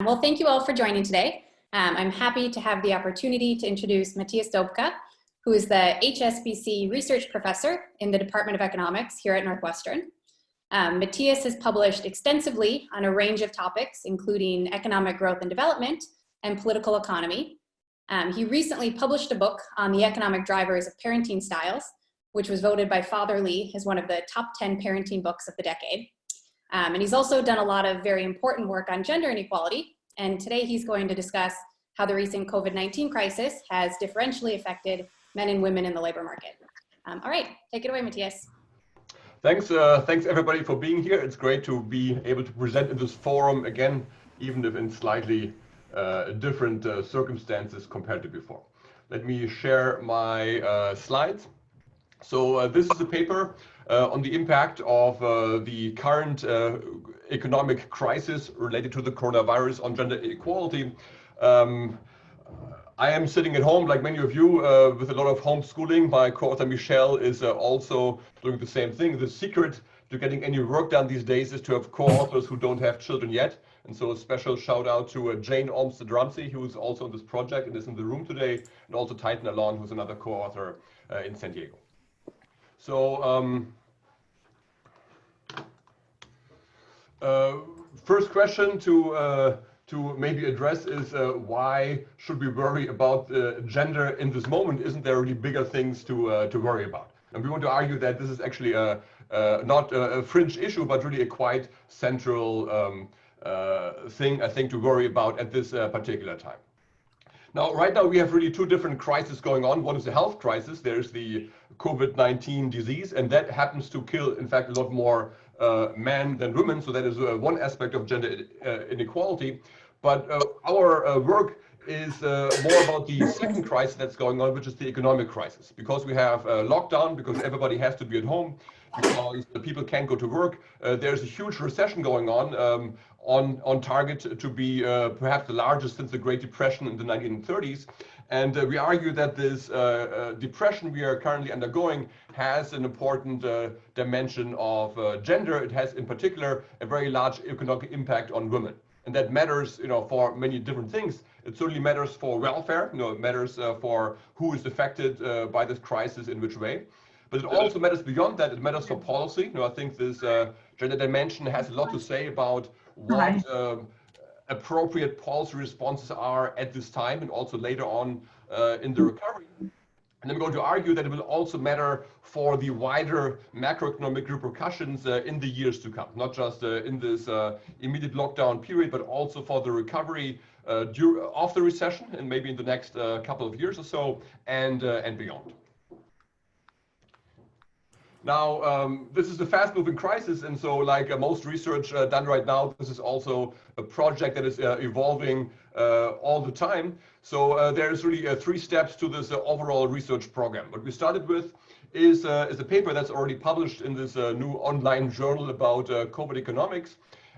Well, thank you all for joining today. I'm happy to have the opportunity to introduce Matthias Doepke, who is the HSBC Research Professor in the Department of Economics here at Northwestern. Matthias has published extensively on a range of topics, including economic growth and development and political economy. He recently published a book on the economic drivers of parenting styles, which was voted by Fatherly as one of the top 10 parenting books of the decade. And he's also done a lot of very important work on gender inequality. And today he's going to discuss how the recent COVID-19 crisis has differentially affected men and women in the labor market. All right, take it away, Matthias. Thanks everybody for being here. It's great to be able to present in this forum again, even if in slightly different circumstances compared to before. Let me share my slides. So this is a paper on the impact of the current economic crisis related to the coronavirus on gender equality. I am sitting at home, like many of you, with a lot of homeschooling. My co-author Michelle is also doing the same thing. The secret to getting any work done these days is to have co-authors who don't have children yet. And so a special shout out to Jane Olmsted-Ramsey, who is also on this project and is in the room today, and also Titan Alon, who's another co-author in San Diego. So first question to maybe address is why should we worry about gender in this moment? Isn't there really bigger things to worry about? And we want to argue that this is actually not a fringe issue, but really a quite central thing, I think, to worry about at this particular time. Now, right now, we have really two different crises going on. One is the health crisis. There's the COVID-19 disease, and that happens to kill, in fact, a lot more men than women. So that is one aspect of gender inequality. But our work is more about the second crisis that's going on, which is the economic crisis. Because we have lockdown, because everybody has to be at home, because the people can't go to work, there's a huge recession going on target to be perhaps the largest since the Great Depression in the 1930s. And we argue that this depression we are currently undergoing has an important dimension of gender. It has, in particular, a very large economic impact on women. And that matters, for many different things. It certainly matters for welfare. It matters for who is affected by this crisis in which way. But it also matters beyond that. It matters for policy. I think this gender dimension has a lot to say about what appropriate policy responses are at this time and also later on in the recovery. And I'm going to argue that it will also matter for the wider macroeconomic repercussions in the years to come, not just in this immediate lockdown period, but also for the recovery of the recession and maybe in the next couple of years or so and beyond. Now, this is a fast-moving crisis, and so like most research done right now, this is also a project that is evolving all the time. So there's really three steps to this overall research program. What we started with is a paper that's already published in this new online journal about COVID economics.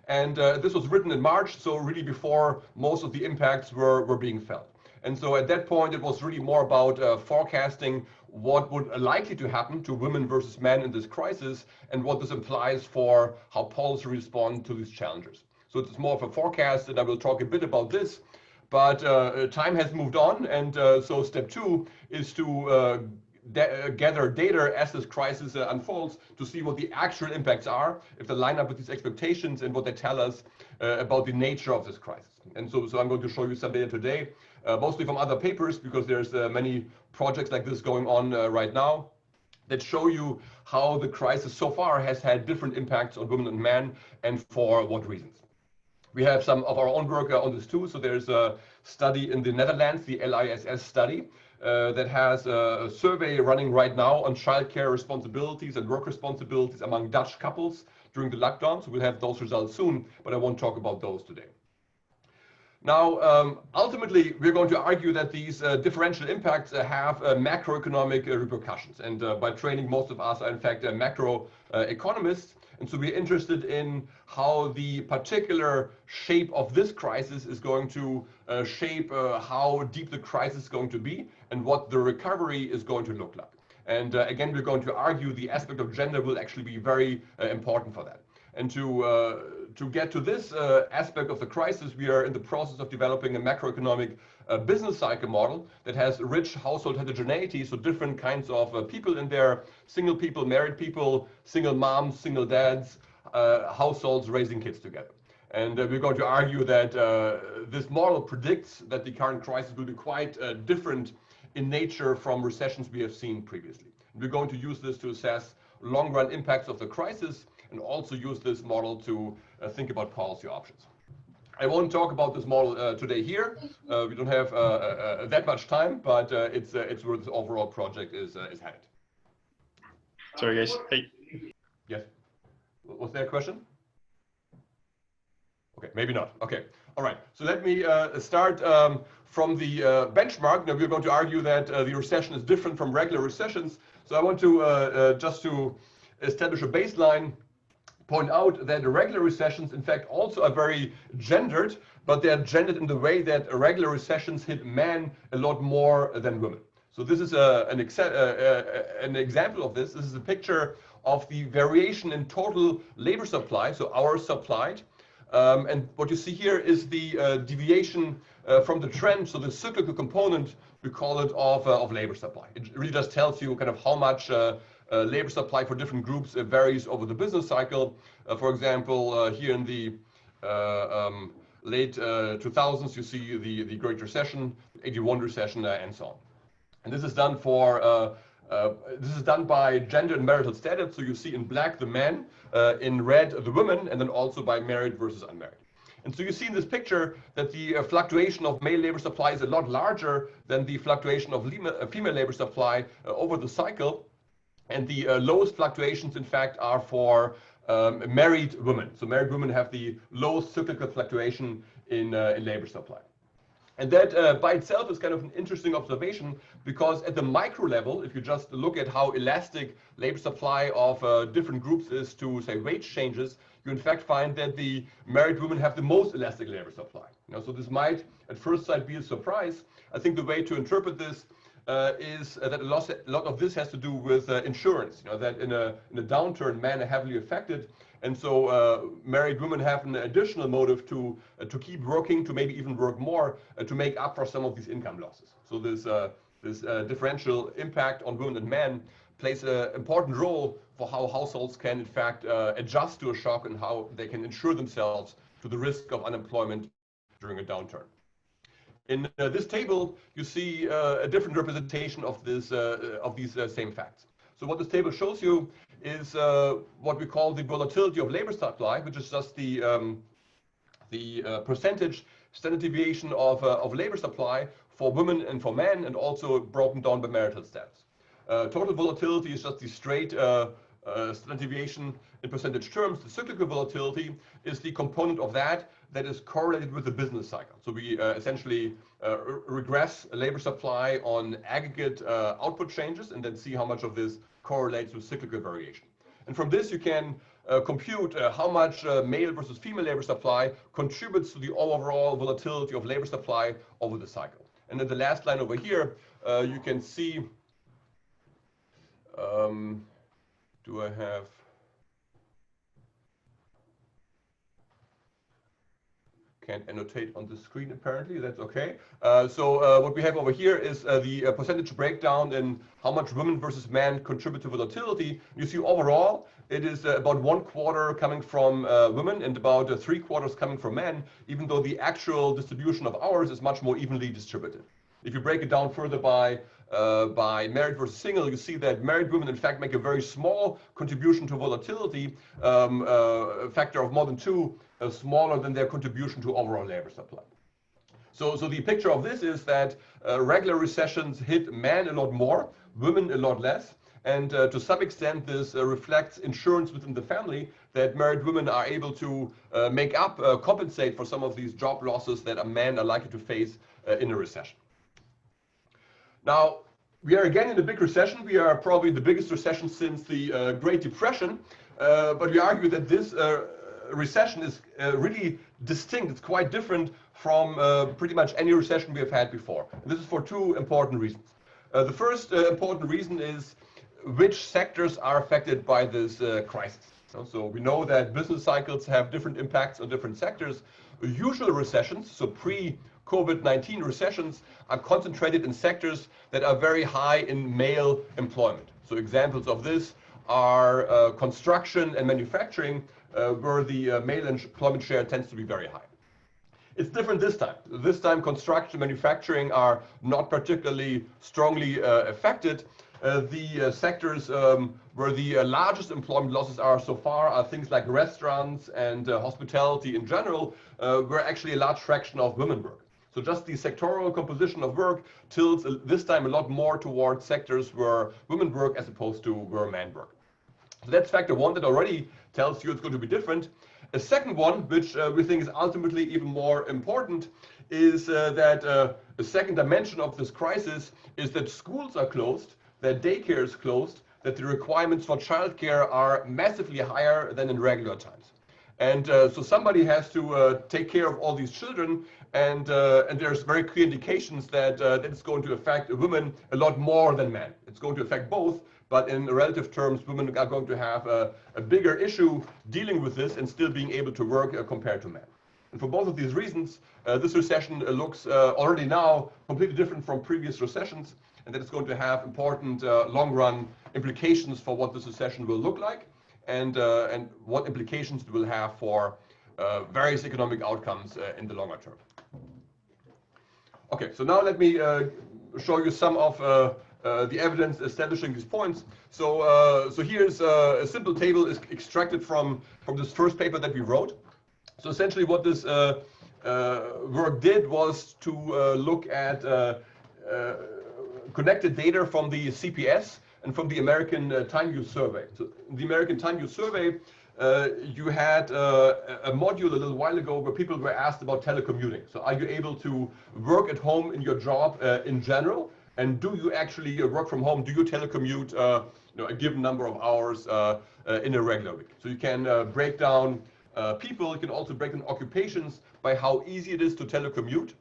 And this was written in March, so really before most of the impacts were being felt. And so at that point, it was really more about forecasting what would likely to happen to women versus men in this crisis and what this implies for how policy respond to these challenges. So it's more of a forecast, and I will talk a bit about this. But time has moved on, and so step two is to gather data as this crisis unfolds to see what the actual impacts are, if they line up with these expectations and what they tell us about the nature of this crisis. And so I'm going to show you some data today, mostly from other papers, because there's many projects like this going on right now that show you how the crisis so far has had different impacts on women and men and for what reasons. We have some of our own work on this too. So there's a study in the Netherlands, the LISS study, that has a survey running right now on childcare responsibilities and work responsibilities among Dutch couples during the lockdown. So we'll have those results soon, but I won't talk about those today. Now, ultimately, we're going to argue that these differential impacts have macroeconomic repercussions. And by training, most of us are, in fact, macro economists. And so we're interested in how the particular shape of this crisis is going to shape how deep the crisis is going to be and what the recovery is going to look like. And again, we're going to argue the aspect of gender will actually be very important for that. And to get to this aspect of the crisis, we are in the process of developing a macroeconomic business cycle model that has rich household heterogeneity, so different kinds of people in there, single people, married people, single moms, single dads, households raising kids together. And we're going to argue that this model predicts that the current crisis will be quite different in nature from recessions we have seen previously. We're going to use this to assess long-run impacts of the crisis and also use this model to think about policy options. I won't talk about this model today here. We don't have that much time, but it's where this overall project is headed. Sorry, guys. Hey. Yes. Was there a question? Okay, maybe not. Okay, all right. So let me start from the benchmark. Now we're going to argue that the recession is different from regular recessions. So I want to just to establish a baseline, point out that regular recessions, in fact, also are very gendered, but they're gendered in the way that regular recessions hit men a lot more than women. So this is an example of this. This is a picture of the variation in total labor supply, so hours supplied. And what you see here is the deviation from the trend, so the cyclical component, we call it, of labor supply. It really just tells you kind of how much labor supply for different groups varies over the business cycle. For example, here in the late 2000s, you see the Great Recession, 81 recession, and so on. And this is done for this is done by gender and marital status. So you see in black the men, in red the women, and then also by married versus unmarried. And so you see in this picture that the fluctuation of male labor supply is a lot larger than the fluctuation of female labor supply over the cycle. And the lowest fluctuations, in fact, are for married women. So married women have the lowest cyclical fluctuation in labor supply. And that by itself is kind of an interesting observation, because at the micro level, if you just look at how elastic labor supply of different groups is to, say, wage changes, you in fact find that the married women have the most elastic labor supply. So this might at first sight be a surprise. I think the way to interpret this is that a lot of this has to do with insurance. That in a downturn, men are heavily affected, and so married women have an additional motive to keep working, to maybe even work more, to make up for some of these income losses. So this differential impact on women and men plays an important role for how households can in fact adjust to a shock and how they can insure themselves to the risk of unemployment during a downturn. In this table, you see a different representation of this of these same facts. So what this table shows you is what we call the volatility of labor supply, which is just the percentage standard deviation of labor supply for women and for men, and also broken down by marital status. Total volatility is just the straight standard deviation in percentage terms. The cyclical volatility is the component of that is correlated with the business cycle. So we essentially regress labor supply on aggregate output changes and then see how much of this correlates with cyclical variation. And from this you can compute how much male versus female labor supply contributes to the overall volatility of labor supply over the cycle. And then the last line over here, you can see, do I have, can't annotate on the screen apparently, that's okay. So what we have over here is the percentage breakdown in how much women versus men contribute to volatility. You see overall it is about 1/4 coming from women and about 3/4 coming from men, even though the actual distribution of hours is much more evenly distributed. If you break it down further by married versus single, you see that married women in fact make a very small contribution to volatility, a factor of more than 2, smaller than their contribution to overall labor supply. So the picture of this is that regular recessions hit men a lot more, women a lot less, and to some extent this reflects insurance within the family, that married women are able to make up, compensate for some of these job losses that a man are likely to face in a recession. Now, we are again in a big recession. We are probably the biggest recession since the Great Depression, but we argue that this recession is really distinct. It's quite different from pretty much any recession we have had before. And this is for 2 important reasons. The first important reason is which sectors are affected by this crisis. So we know that business cycles have different impacts on different sectors. Usual recessions, so pre-COVID-19 recessions, are concentrated in sectors that are very high in male employment. So examples of this are construction and manufacturing, where the male employment share tends to be very high. It's different this time. This time, construction and manufacturing are not particularly strongly affected. The sectors where the largest employment losses are so far are things like restaurants and hospitality in general, where actually a large fraction of women work. So just the sectoral composition of work tilts this time a lot more towards sectors where women work as opposed to where men work. So that's factor one that already tells you it's going to be different. A second one, which we think is ultimately even more important, is that a second dimension of this crisis is that schools are closed, that daycare is closed, that the requirements for childcare are massively higher than in regular times. And so somebody has to take care of all these children, and there's very clear indications that it's going to affect women a lot more than men. It's going to affect both, but in relative terms, women are going to have a bigger issue dealing with this and still being able to work compared to men. And for both of these reasons, this recession looks already now completely different from previous recessions, and that it's going to have important long-run implications for what this recession will look like, and what implications it will have for various economic outcomes in the longer term. Okay, so now let me show you some of the evidence establishing these points. So here's a simple table is extracted from this first paper that we wrote. So essentially what this work did was to look at connected data from the CPS and from the American Time Use Survey. So in the American Time Use Survey, you had a module a little while ago where people were asked about telecommuting. So are you able to work at home in your job in general? And do you actually work from home? Do you telecommute a given number of hours in a regular week? So you can break down people. You can also break down occupations by how easy it is to telecommute.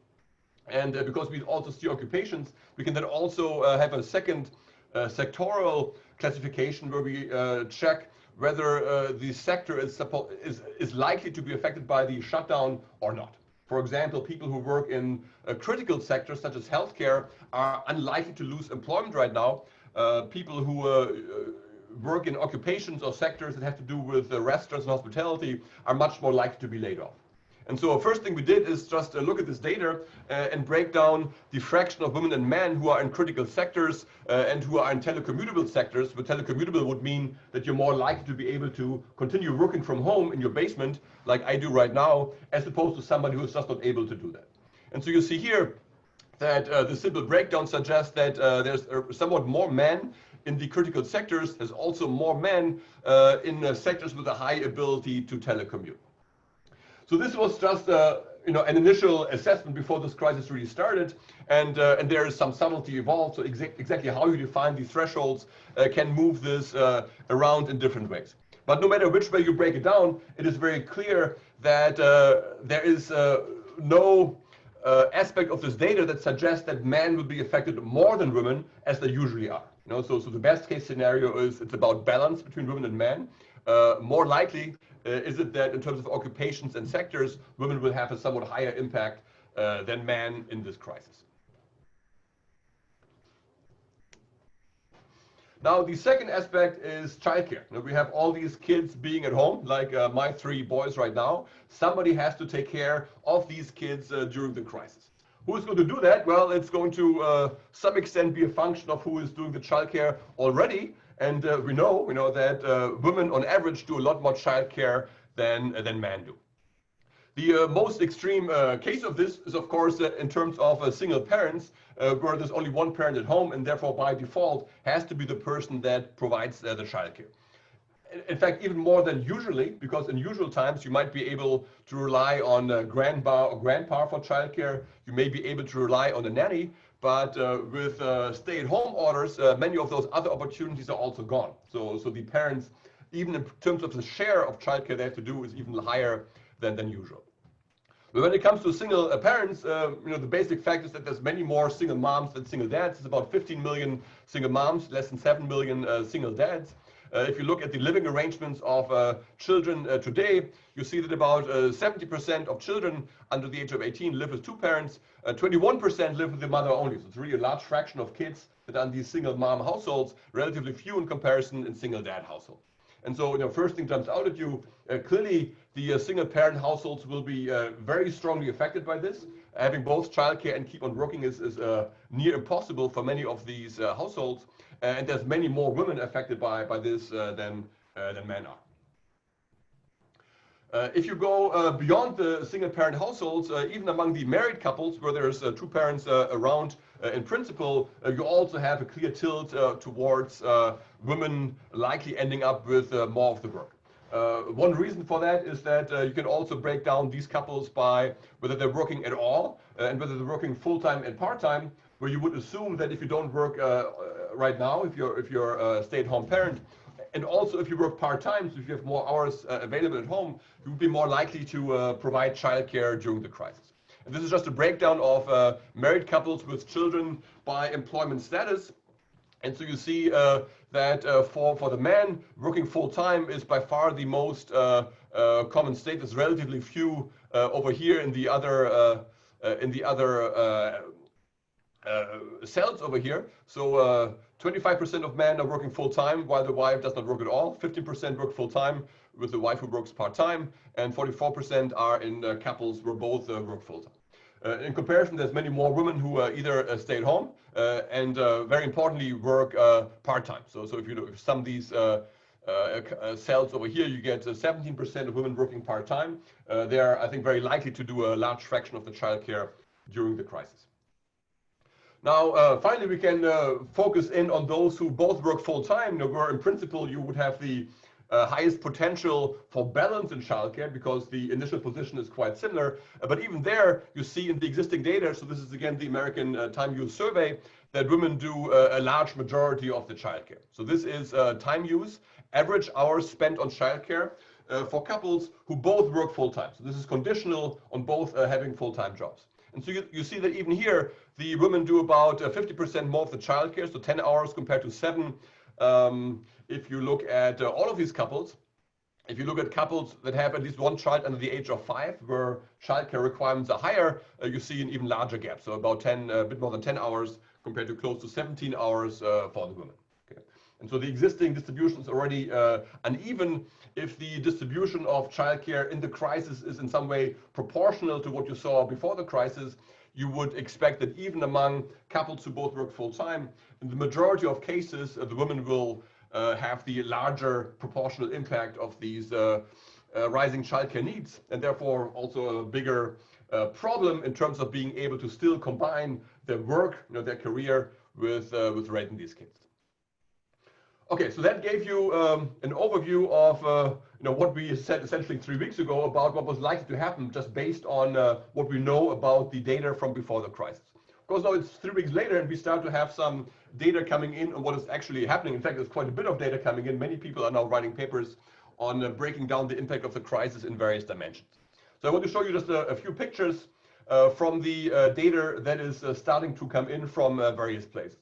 And because we also see occupations, we can then also have a second sectoral classification where we check whether the sector is likely to be affected by the shutdown or not. For example, people who work in critical sectors such as healthcare are unlikely to lose employment right now. People who work in occupations or sectors that have to do with restaurants and hospitality are much more likely to be laid off. And so first thing we did is just look at this data and break down the fraction of women and men who are in critical sectors and who are in telecommutable sectors. But telecommutable would mean that you're more likely to be able to continue working from home in your basement, like I do right now, as opposed to somebody who is just not able to do that. And so you see here that the simple breakdown suggests that there's somewhat more men in the critical sectors. There's also more men in sectors with a high ability to telecommute. So this was just an initial assessment before this crisis really started, and there is some subtlety involved. So exactly how you define these thresholds can move this around in different ways. But no matter which way you break it down, it is very clear that there is no aspect of this data that suggests that men will be affected more than women as they usually are. So the best case scenario is it's about balance between women and men. More likely is it that in terms of occupations and sectors, women will have a somewhat higher impact than men in this crisis. Now, the second aspect is childcare. We have all these kids being at home, like my 3 boys right now. Somebody has to take care of these kids during the crisis. Who is going to do that? Well, it's going to some extent be a function of who is doing the childcare already. And we know that women on average do a lot more childcare than men do. The most extreme case of this is, of course, in terms of single parents, where there's only one parent at home, and therefore by default has to be the person that provides the childcare. In fact, even more than usually, because in usual times you might be able to rely on grandma or grandpa for childcare. You may be able to rely on a nanny. But with stay-at-home orders, many of those other opportunities are also gone. So the parents, even in terms of the share of childcare they have to do, is even higher than usual. But when it comes to single parents, the basic fact is that there's many more single moms than single dads. It's about 15 million single moms, less than 7 million single dads. If you look at the living arrangements of children today, you see that about 70% of children under the age of 18 live with two parents, 21% live with the mother only. So it's really a large fraction of kids that are in these single mom households, relatively few in comparison in single dad households. And so, first thing jumps out at you, clearly the single parent households will be very strongly affected by this. Having both childcare and keep on working is near impossible for many of these households. And there's many more women affected by this than men are. If you go beyond the single parent households, even among the married couples where there's two parents around, in principle, you also have a clear tilt towards women likely ending up with more of the work. One reason for that is that you can also break down these couples by whether they're working at all and whether they're working full-time and part-time, where you would assume that if you don't work right now, if you're a stay-at-home parent, and also if you work part-time, so if you have more hours available at home, you would be more likely to provide childcare during the crisis. And this is just a breakdown of married couples with children by employment status. And so you see that for the man, working full-time is by far the most common state. There's relatively few over here in the other cells over here. So 25% of men are working full-time while the wife does not work at all. 15% work full-time with the wife who works part-time, and 44% are in couples where both work full-time. In comparison, there's many more women who either stay at home and very importantly work part-time. So if you sum these cells over here, you get 17% of women working part-time. They are, I think, very likely to do a large fraction of the childcare during the crisis. Now, finally, we can focus in on those who both work full-time, where in principle you would have the highest potential for balance in childcare because the initial position is quite similar. But even there, you see in the existing data, so this is again the American Time Use Survey, that women do a large majority of the childcare. So this is time use, average hours spent on childcare for couples who both work full-time. So this is conditional on both having full-time jobs. And so you see that even here, the women do about 50% more of the childcare, so 10 hours compared to 7. If you look at all of these couples, if you look at couples that have at least one child under the age of 5, where childcare requirements are higher, you see an even larger gap. So about a bit more than 10 hours compared to close to 17 hours for the women. Okay. And so the existing distribution is already uneven. If the distribution of childcare in the crisis is in some way proportional to what you saw before the crisis, you would expect that even among couples who both work full-time, in the majority of cases, the women will have the larger proportional impact of these rising childcare needs, and therefore also a bigger problem in terms of being able to still combine their work, their career with raising these kids. Okay, so that gave you an overview of what we said essentially 3 weeks ago about what was likely to happen just based on what we know about the data from before the crisis. Of course, now it's 3 weeks later and we start to have some data coming in on what is actually happening. In fact, there's quite a bit of data coming in. Many people are now writing papers on breaking down the impact of the crisis in various dimensions. So I want to show you just a few pictures from the data that is starting to come in from various places.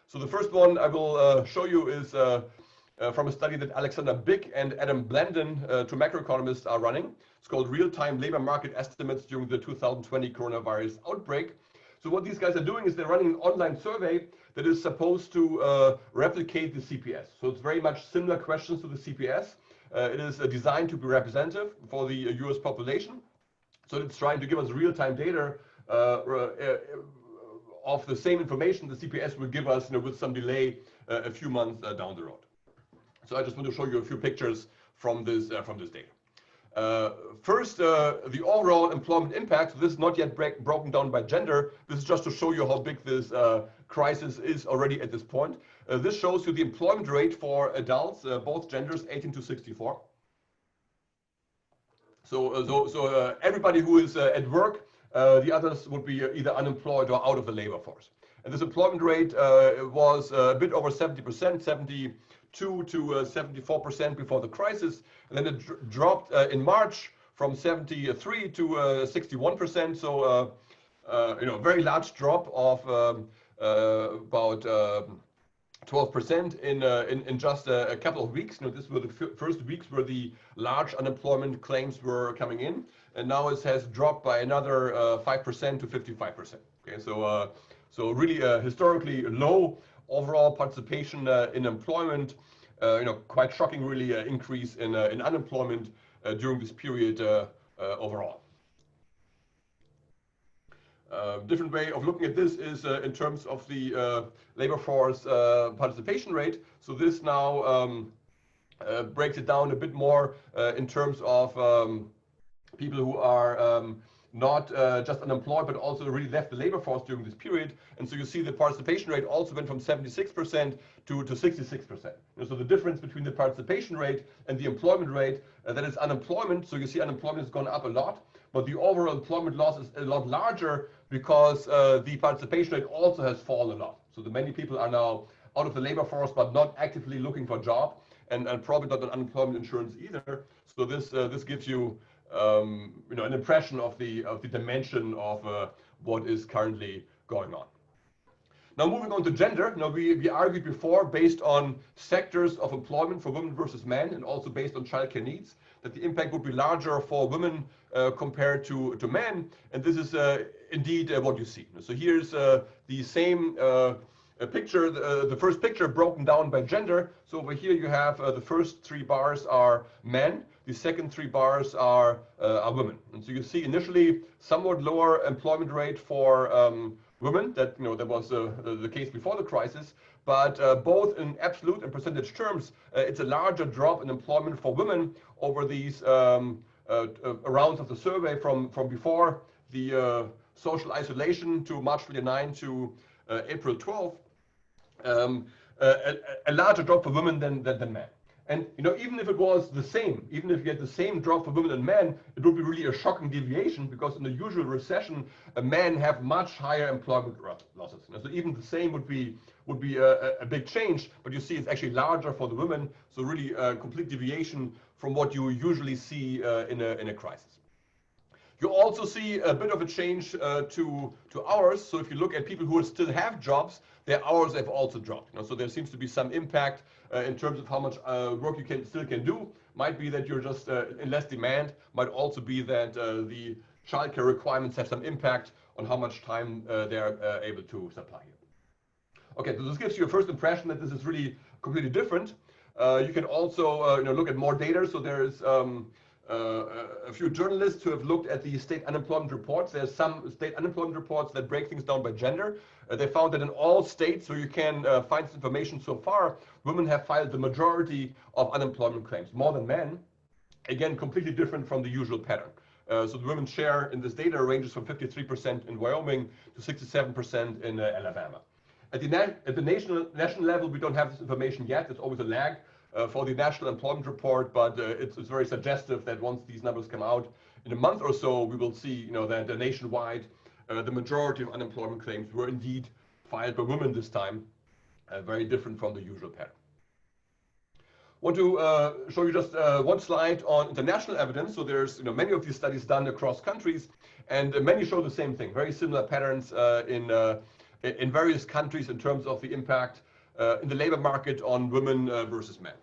So the first one I will show you is from a study that Alexander Bick and Adam Blandon, two macroeconomists, are running. It's called Real-Time Labor Market Estimates During the 2020 Coronavirus Outbreak. So what these guys are doing is they're running an online survey that is supposed to replicate the CPS. So it's very much similar questions to the CPS. It is designed to be representative for the US population. So it's trying to give us real-time data of the same information the CPS will give us with some delay a few months down the road. So I just want to show you a few pictures from this data. First, the overall employment impact. So this is not yet broken down by gender. This is just to show you how big this crisis is already at this point. This shows you the employment rate for adults, both genders, 18 to 64. So everybody who is at work, the others would be either unemployed or out of the labor force. And this employment rate was a bit over 70%, 72 to 74% before the crisis. And then it dropped in March from 73 to 61%. So, a very large drop of about 12% in just a couple of weeks. This were the first weeks where the large unemployment claims were coming in, and now it has dropped by another 5% to 55%. Okay, so really historically low overall participation in employment. Quite shocking, really, increase in unemployment during this period overall. Different way of looking at this is in terms of the labor force participation rate. So this now breaks it down a bit more in terms of people who are not just unemployed, but also really left the labor force during this period. And so you see the participation rate also went from 76% to 66%. So the difference between the participation rate and the employment rate, that is unemployment. So you see unemployment has gone up a lot, but the overall employment loss is a lot larger because the participation rate also has fallen a lot. So the many people are now out of the labor force, but not actively looking for a job, and probably not on unemployment insurance either. So this gives you an impression of the dimension of what is currently going on. Now moving on to gender. Now we argued before, based on sectors of employment for women versus men, and also based on childcare needs, that the impact would be larger for women compared to men, and this is indeed what you see. So here's the same picture, the first picture broken down by gender. So over here you have the first three bars are men, the second three bars are women. And so you see initially somewhat lower employment rate for women. That was the case before the crisis, but both in absolute and percentage terms, it's a larger drop in employment for women over these rounds of the survey from before the social isolation to March 29 to April 12. A larger drop for women than men. And even if it was the same, even if you had the same drop for women and men, it would be really a shocking deviation, because in the usual recession, men have much higher employment losses. So even the same would be a big change, but you see it's actually larger for the women. So really a complete deviation from what you usually see in a crisis. You also see a bit of a change to hours. So if you look at people who still have jobs, their hours have also dropped. So there seems to be some impact in terms of how much work you still can do. Might be that you're just in less demand. Might also be that the childcare requirements have some impact on how much time they're able to supply you. Okay, so this gives you a first impression that this is really completely different. You can also look at more data. So there's a few journalists who have looked at the state unemployment reports. There's some state unemployment reports that break things down by gender. They found that in all states, so you can find this information so far, women have filed the majority of unemployment claims, more than men. Again, completely different from the usual pattern. So the women's share in this data ranges from 53% in Wyoming to 67% in Alabama. At the national level, we don't have this information yet. There's always a lag for the National Employment Report, but it's very suggestive that once these numbers come out in a month or so, we will see that nationwide, the majority of unemployment claims were indeed filed by women this time, very different from the usual pattern. Want to show you just one slide on international evidence. So there's many of these studies done across countries, and many show the same thing, very similar patterns in various countries in terms of the impact in the labor market on women versus men.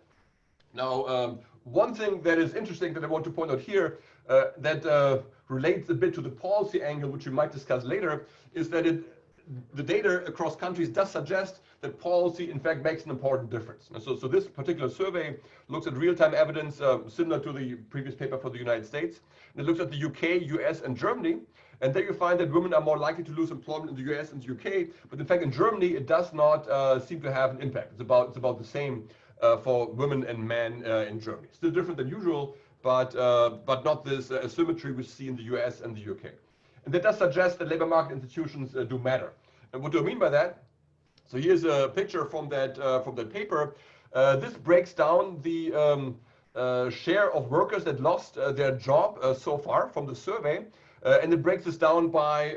Now, one thing that is interesting that I want to point out here that relates a bit to the policy angle, which we might discuss later, is that the data across countries does suggest that policy, in fact, makes an important difference. And so this particular survey looks at real-time evidence similar to the previous paper for the United States. And it looks at the UK, US, and Germany. And there you find that women are more likely to lose employment in the US and the UK. But in fact, in Germany, it does not seem to have an impact. It's about the same for women and men in Germany. Still different than usual, but not this asymmetry we see in the US and the UK. And that does suggest that labor market institutions do matter. And what do I mean by that? So here's a picture from that paper. This breaks down the share of workers that lost their job so far from the survey, and it breaks this down by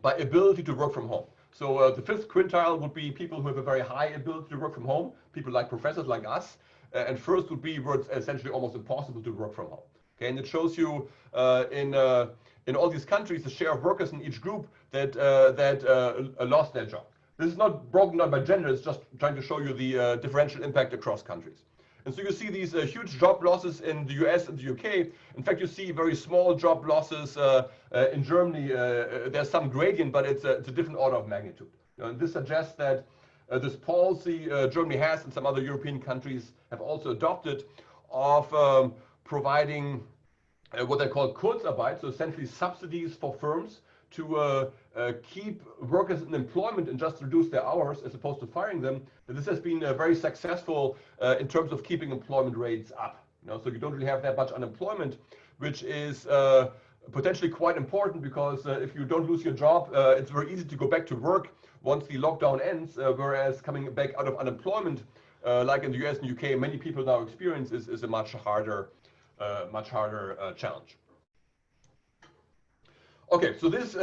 ability to work from home. So the fifth quintile would be people who have a very high ability to work from home, people like professors like us, and first would be where it's essentially almost impossible to work from home. Okay, and it shows you in all these countries the share of workers in each group that lost their job. This is not broken down by gender, it's just trying to show you the differential impact across countries. And so you see these huge job losses in the US and the UK. In fact, you see very small job losses in Germany. There's some gradient, but it's a different order of magnitude. And this suggests that this policy Germany has and some other European countries have also adopted of providing what they call Kurzarbeit, so essentially subsidies for firms to keep workers in employment and just reduce their hours as opposed to firing them. That this has been very successful in terms of keeping employment rates up. So you don't really have that much unemployment, which is potentially quite important because if you don't lose your job, it's very easy to go back to work once the lockdown ends, whereas coming back out of unemployment, like in the US and UK, many people now experience is a much harder challenge. Okay, so this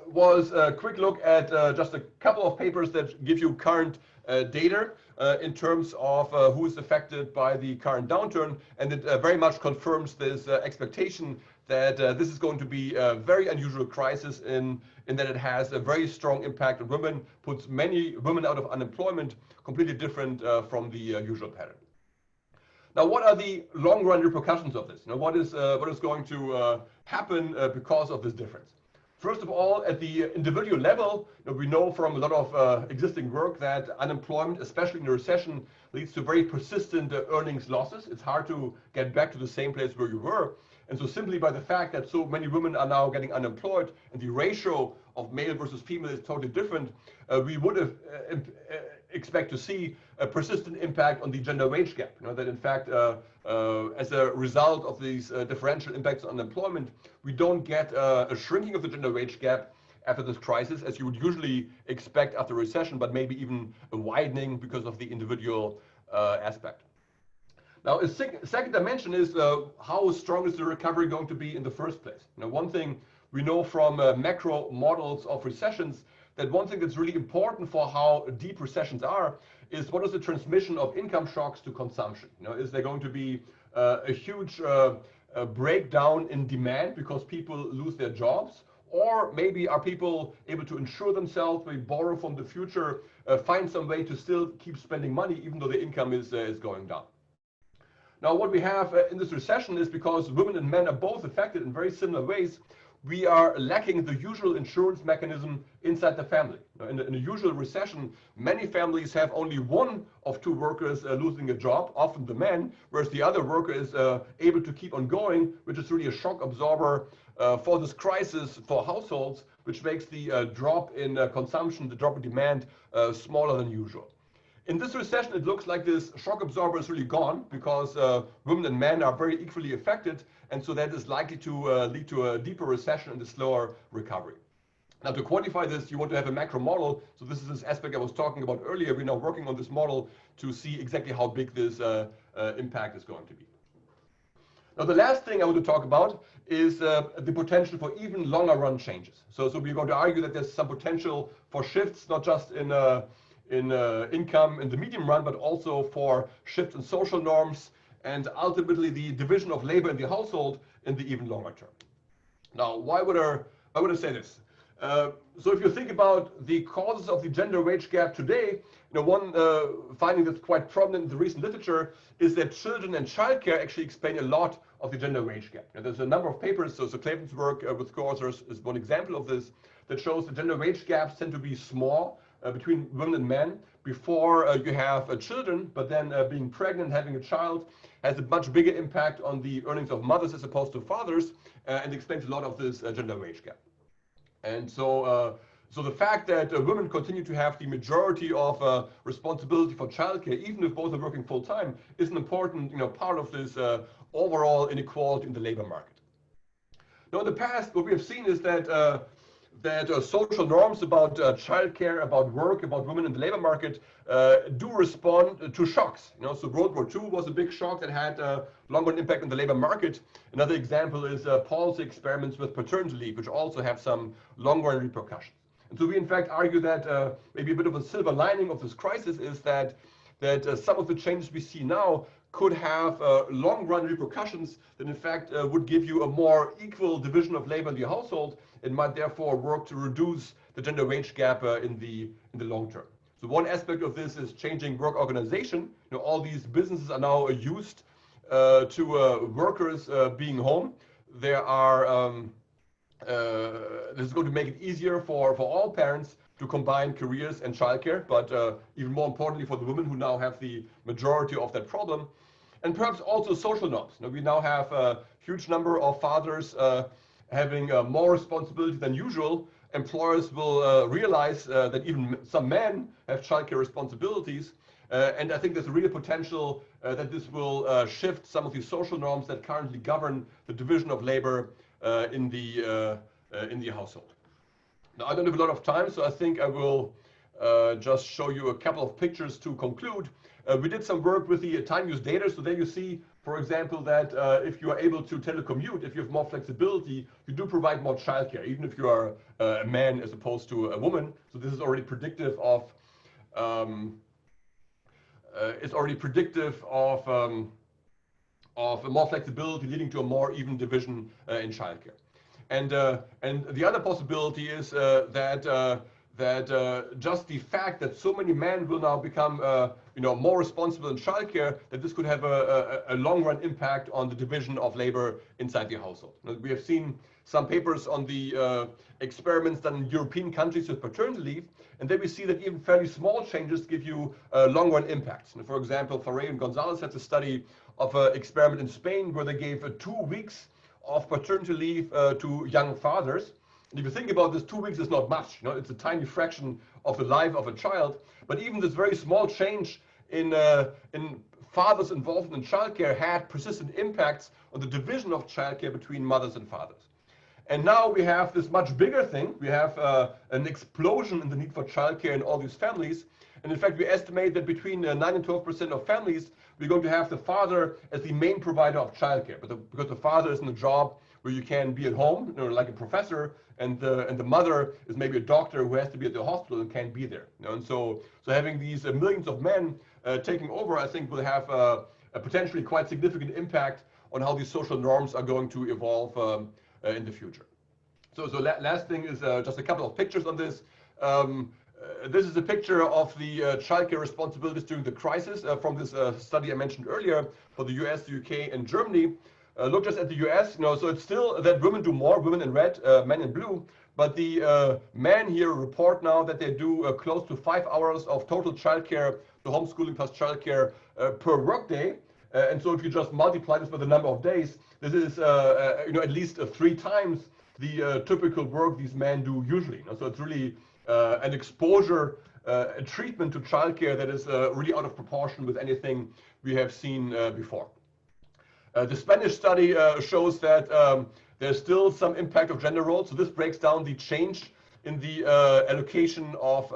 was a quick look at just a couple of papers that give you current data in terms of who is affected by the current downturn, and it very much confirms this expectation that this is going to be a very unusual crisis in that it has a very strong impact on women, puts many women out of unemployment, completely different from the usual pattern. Now, what are the long-run repercussions of this? What is going to happen because of this difference? First of all, at the individual level, we know from a lot of existing work that unemployment, especially in a recession, leads to very persistent earnings losses. It's hard to get back to the same place where you were. And so simply by the fact that so many women are now getting unemployed and the ratio of male versus female is totally different, we would have expect to see a persistent impact on the gender wage gap. That in fact, as a result of these differential impacts on unemployment, we don't get a shrinking of the gender wage gap after this crisis, as you would usually expect after a recession, but maybe even a widening because of the individual aspect. Now, a second dimension is how strong is the recovery going to be in the first place? One thing we know from macro models of recessions, that one thing that's really important for how deep recessions are is what is the transmission of income shocks to consumption? Is there going to be a huge breakdown in demand because people lose their jobs? Or maybe are people able to insure themselves, maybe borrow from the future, find some way to still keep spending money even though the income is going down? Now, what we have in this recession is because women and men are both affected in very similar ways, we are lacking the usual insurance mechanism inside the family. In a usual recession, many families have only one of two workers losing a job, often the man, whereas the other worker is able to keep on going, which is really a shock absorber for this crisis for households, which makes the drop in consumption, the drop in demand, smaller than usual. In this recession, it looks like this shock absorber is really gone because women and men are very equally affected, and so that is likely to lead to a deeper recession and a slower recovery. Now, to quantify this, you want to have a macro model. So this is this aspect I was talking about earlier. We're now working on this model to see exactly how big this impact is going to be. Now, the last thing I want to talk about is the potential for even longer run changes. So we're going to argue that there's some potential for shifts, not just in income in the medium run, but also for shifts in social norms and ultimately the division of labor in the household in the even longer term. Now, why would I say this? So if you think about the causes of the gender wage gap today, one finding that's quite prominent in the recent literature is that children and childcare actually explain a lot of the gender wage gap. And there's a number of papers, so Clayton's work with co-authors is one example of this, that shows the gender wage gaps tend to be small between women and men before you have children, but then being pregnant, having a child has a much bigger impact on the earnings of mothers as opposed to fathers, and explains a lot of this gender wage gap. And so the fact that women continue to have the majority of responsibility for childcare, even if both are working full time, is an important part of this overall inequality in the labor market. Now, in the past, what we have seen is that social norms about childcare, about work, about women in the labor market do respond to shocks. So World War II was a big shock that had a long-run impact on the labor market. Another example is policy experiments with paternity leave, which also have some long-run repercussions. And so we in fact argue that maybe a bit of a silver lining of this crisis is that some of the changes we see now could have long-run repercussions that in fact would give you a more equal division of labor in the household and might therefore work to reduce the gender wage gap in the long term. So one aspect of this is changing work organization. All these businesses are now used to workers being home. There are this is going to make it easier for all parents to combine careers and childcare, but even more importantly for the women who now have the majority of that problem. And perhaps also social norms. We now have a huge number of fathers having more responsibility than usual. Employers will realize that even some men have childcare responsibilities. And I think there's a real potential that this will shift some of the social norms that currently govern the division of labor in the household. Now, I don't have a lot of time, so I think I will just show you a couple of pictures to conclude. We did some work with the time use data. So there you see, for example, that if you are able to telecommute, if you have more flexibility, you do provide more childcare, even if you are a man as opposed to a woman. So this is already predictive of more flexibility, leading to a more even division in childcare. And the other possibility is that just the fact that so many men will now become more responsible in childcare, that this could have a long-run impact on the division of labor inside the household. Now, we have seen some papers on the experiments done in European countries with paternity leave, and then we see that even fairly small changes give you long-run impacts. And for example, Ferrer and Gonzalez had a study of an experiment in Spain where they gave 2 weeks of paternity leave to young fathers. And if you think about this, 2 weeks is not much. It's a tiny fraction of the life of a child. But even this very small change in fathers involved in childcare had persistent impacts on the division of childcare between mothers and fathers. And now we have this much bigger thing. We have an explosion in the need for childcare in all these families. And in fact, we estimate that between 9 and 12% of families, we're going to have the father as the main provider of childcare, because the father is in a job where you can be at home, like a professor, and the mother is maybe a doctor who has to be at the hospital and can't be there. And so having these millions of men taking over, I think will have a potentially quite significant impact on how these social norms are going to evolve in the future. So last thing is just a couple of pictures on this. This is a picture of the childcare responsibilities during the crisis from this study I mentioned earlier for the US, the UK, and Germany. Look just at the US, so it's still that women do more, women in red, men in blue, but the men here report now that they do close to 5 hours of total childcare, the homeschooling plus childcare per workday. And so if you just multiply this by the number of days, this is at least 3 times the typical work these men do usually. So it's really an exposure, a treatment to childcare that is really out of proportion with anything we have seen before. The Spanish study shows that there's still some impact of gender roles. So this breaks down the change in the allocation of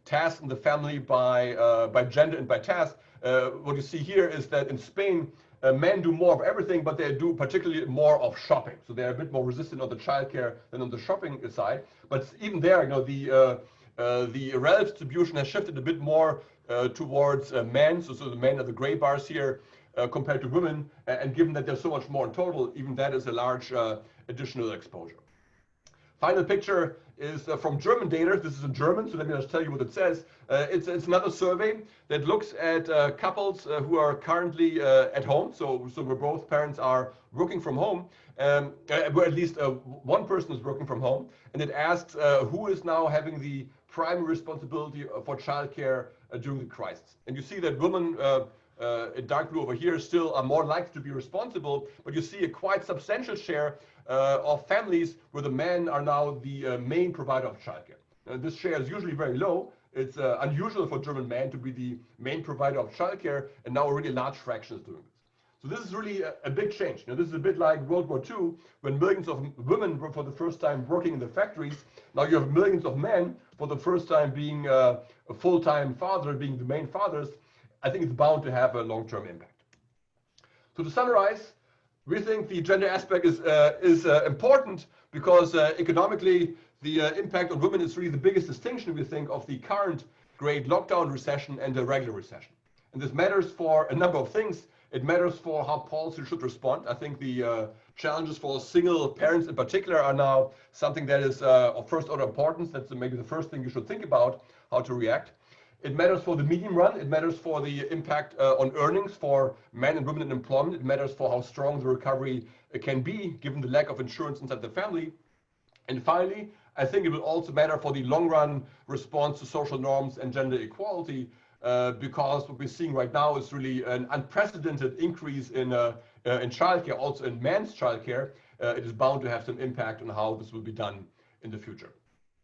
tasks in the family by gender and by task. What you see here is that in Spain, men do more of everything, but they do particularly more of shopping. So they're a bit more resistant on the childcare than on the shopping side. But even there, the relative distribution has shifted a bit more towards men. So the men are the gray bars here compared to women. And given that there's so much more in total, even that is a large additional exposure. Final picture is from German data. This is in German, so let me just tell you what it says. It's another survey that looks at couples who are currently at home, so where both parents are working from home, where at least one person is working from home, and it asks who is now having the primary responsibility for childcare during the crisis. And you see that women in dark blue over here still are more likely to be responsible, but you see a quite substantial share of families where the men are now the main provider of childcare. This share is usually very low. It's unusual for German men to be the main provider of childcare, and now already a large fraction is doing this. So this is really a big change. This is a bit like World War II, when millions of women were for the first time working in the factories. Now you have millions of men for the first time being a full-time father, being the main fathers. I think it's bound to have a long-term impact. So to summarize, we think the gender aspect is important because economically the impact on women is really the biggest distinction, we think, of the current great lockdown recession and the regular recession. And this matters for a number of things. It matters for how policy should respond. I think the challenges for single parents in particular are now something that is of first order importance. That's maybe the first thing you should think about, how to react. It matters for the medium run. It matters for the impact on earnings for men and women in employment. It matters for how strong the recovery can be given the lack of insurance inside the family. And finally, I think it will also matter for the long run response to social norms and gender equality, because what we're seeing right now is really an unprecedented increase in childcare, also in men's childcare. It is bound to have some impact on how this will be done in the future.